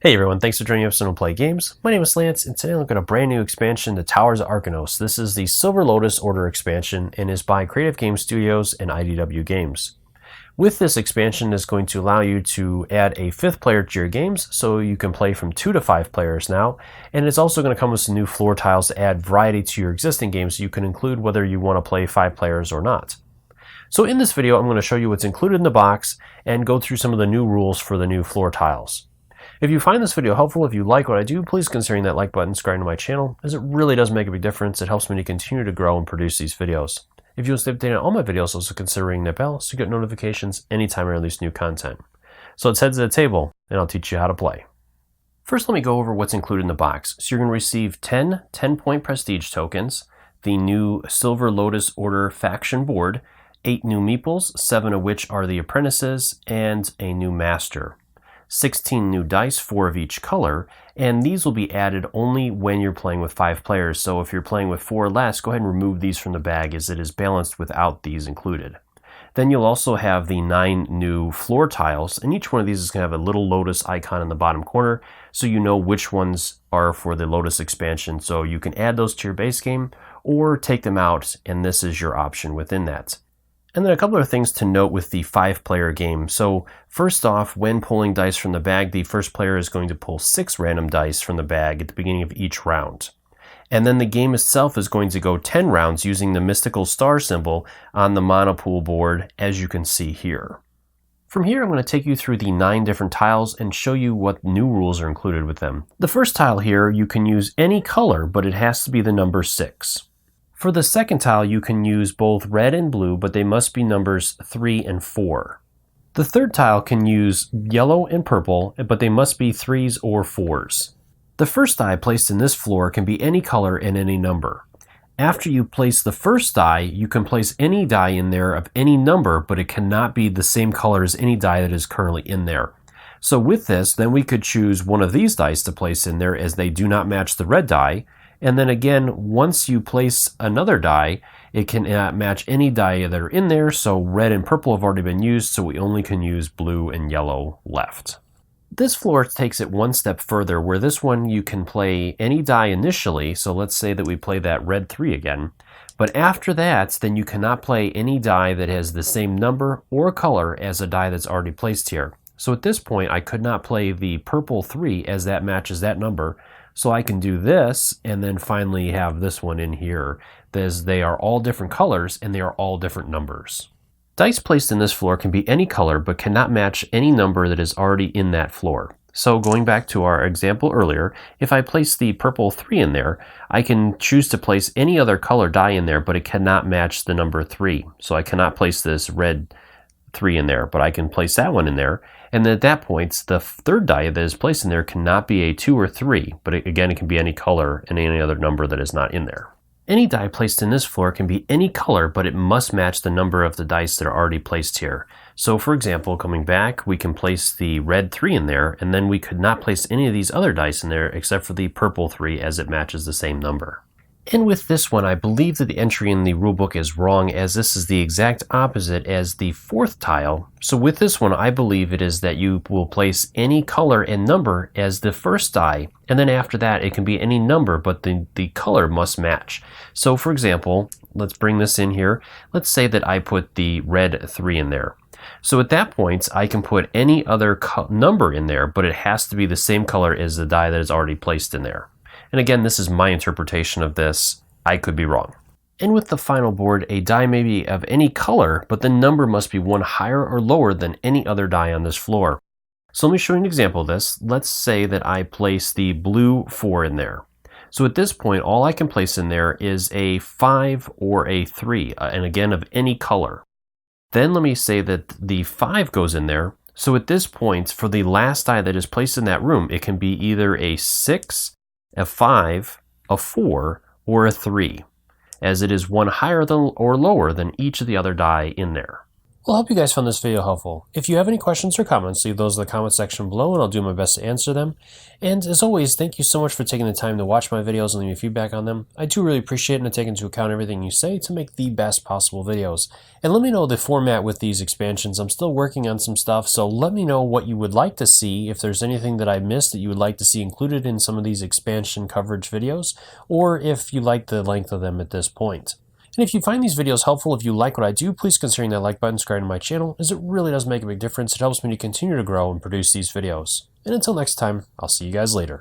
Hey everyone, thanks for joining us on Play Games. My name is Lance, and today I look at a brand new expansion to Towers of Arkhanos. This is the Silver Lotus Order Expansion and is by Creative Game Studios and IDW Games. With this expansion, it's going to allow you to add a 5th player to your games, so you can play from 2 to 5 players now, and it's also going to come with some new floor tiles to add variety to your existing games, so you can include whether you want to play 5 players or not. So in this video, I'm going to show you what's included in the box and go through some of the new rules for the new floor tiles. If you find this video helpful, if you like what I do, please consider hitting that like button, subscribing to my channel, as it really does make a big difference. It helps me to continue to grow and produce these videos. If you want to stay updated on all my videos, also consider ringing that bell so you get notifications anytime I release new content. So let's head to the table, and I'll teach you how to play. First, let me go over what's included in the box. So you're going to receive 10 10-point prestige tokens, the new Silver Lotus Order faction board, 8 new meeples, 7 of which are the apprentices, and a new master. 16 new dice, 4 of each color, and these will be added only when you're playing with 5 players. So if you're playing with 4 or less, go ahead and remove these from the bag as it is balanced without these included. Then you'll also have the 9 new floor tiles, and each one of these is going to have a little lotus icon in the bottom corner, so you know which ones are for the Lotus expansion. So you can add those to your base game or take them out, and this is your option within that. And then a couple of things to note with the 5-player game. So first off, when pulling dice from the bag, the first player is going to pull 6 random dice from the bag at the beginning of each round. And then the game itself is going to go 10 rounds using the mystical star symbol on the monopool board, as you can see here. From here, I'm going to take you through the 9 different tiles and show you what new rules are included with them. The first tile here, you can use any color, but it has to be the number 6. For the second tile, you can use both red and blue, but they must be numbers 3 and 4. The third tile can use yellow and purple, but they must be 3s or 4s. The first die placed in this floor can be any color and any number. After you place the first die, you can place any die in there of any number, but it cannot be the same color as any die that is currently in there. So with this, then we could choose one of these dice to place in there as they do not match the red die. And then again, once you place another die, it cannot match any die that are in there, so red and purple have already been used, so we only can use blue and yellow left. This floor takes it one step further, where this one you can play any die initially, so let's say that we play that red 3 again, but after that, then you cannot play any die that has the same number or color as a die that's already placed here. So at this point, I could not play the purple 3 as that matches that number, so I can do this and then finally have this one in here, as they are all different colors and they are all different numbers. Dice placed in this floor can be any color but cannot match any number that is already in that floor. So going back to our example earlier, if I place the purple 3 in there, I can choose to place any other color die in there, but it cannot match the number 3. So I cannot place this red 3 in there, but I can place that one in there. And then at that point, the third die that is placed in there cannot be a 2 or 3, but again, it can be any color and any other number that is not in there. Any die placed in this floor can be any color, but it must match the number of the dice that are already placed here. So for example, coming back, we can place the red 3 in there, and then we could not place any of these other dice in there except for the purple 3 as it matches the same number. And with this one, I believe that the entry in the rulebook is wrong, as this is the exact opposite as the 4th tile. So with this one, I believe it is that you will place any color and number as the first die, and then after that, it can be any number, but the color must match. So for example, let's bring this in here. Let's say that I put the red 3 in there. So at that point, I can put any other number in there, but it has to be the same color as the die that is already placed in there. And again, this is my interpretation of this. I could be wrong. And with the final board, a die may be of any color, but the number must be one higher or lower than any other die on this floor. So let me show you an example of this. Let's say that I place the blue 4 in there. So at this point, all I can place in there is a 5 or a 3, and again, of any color. Then let me say that the 5 goes in there. So at this point, for the last die that is placed in that room, it can be either a 6, a 5, a 4, or a 3, as it is one higher than or lower than each of the other die in there. Well, I hope you guys found this video helpful. If you have any questions or comments, leave those in the comment section below and I'll do my best to answer them. And as always, thank you so much for taking the time to watch my videos and leave me feedback on them. I do really appreciate it and I take into account everything you say to make the best possible videos. And let me know the format with these expansions. I'm still working on some stuff, so let me know what you would like to see, if there's anything that I missed that you would like to see included in some of these expansion coverage videos, or if you like the length of them at this point. And if you find these videos helpful, if you like what I do, please consider that like button, subscribe to my channel, as it really does make a big difference. It helps me to continue to grow and produce these videos. And until next time, I'll see you guys later.